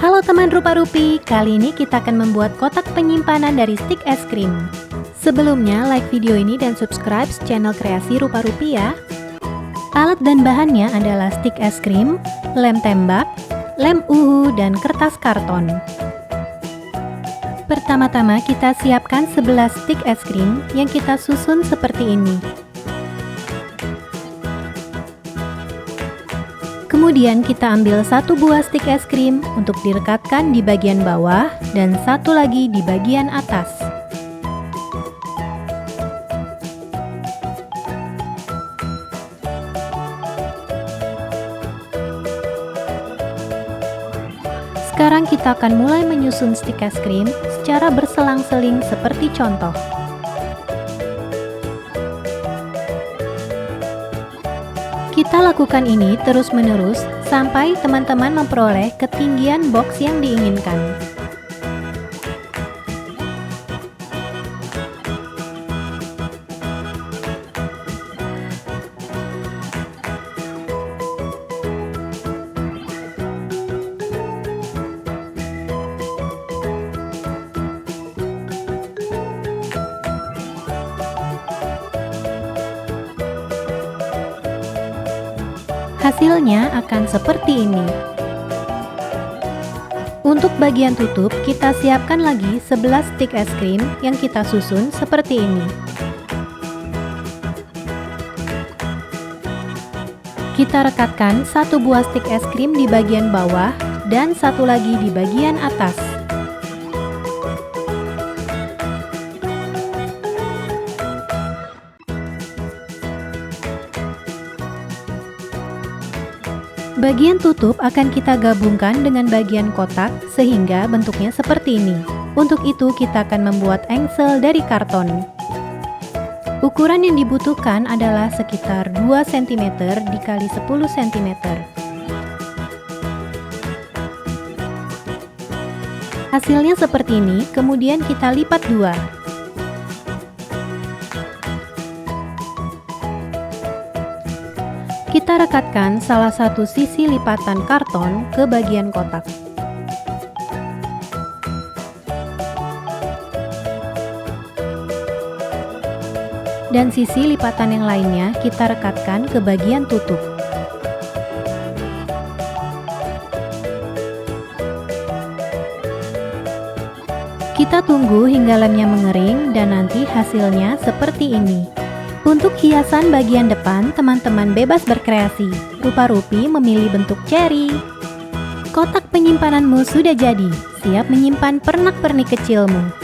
Halo teman Rupa-Rupi, kali ini kita akan membuat kotak penyimpanan dari stik es krim. Sebelumnya, like video ini dan subscribe channel kreasi Rupa-Rupi ya. Alat dan bahannya adalah stik es krim, lem tembak, lem uhu, dan kertas karton. Pertama-tama kita siapkan 11 stik es krim yang kita susun seperti ini. Kemudian kita ambil satu buah stik es krim untuk direkatkan di bagian bawah dan satu lagi di bagian atas. Sekarang kita akan mulai menyusun stik es krim secara berselang-seling seperti contoh. Kita lakukan ini terus-menerus sampai teman-teman memperoleh ketinggian box yang diinginkan. Hasilnya akan seperti ini. Untuk bagian tutup, kita siapkan lagi 11 stik es krim yang kita susun seperti ini. Kita rekatkan satu buah stik es krim di bagian bawah dan satu lagi di bagian atas. Bagian tutup akan kita gabungkan dengan bagian kotak sehingga bentuknya seperti ini. Untuk itu kita akan membuat engsel dari karton. Ukuran yang dibutuhkan adalah sekitar 2 cm dikali 10 cm. Hasilnya seperti ini, kemudian kita lipat dua. Kita rekatkan salah satu sisi lipatan karton ke bagian kotak. Dan sisi lipatan yang lainnya kita rekatkan ke bagian tutup. Kita tunggu hingga lemnya mengering dan nanti hasilnya seperti ini. Untuk hiasan bagian depan, teman-teman bebas berkreasi. Rupa-Rupi memilih bentuk cherry. Kotak penyimpananmu sudah jadi, siap menyimpan pernak-pernik kecilmu.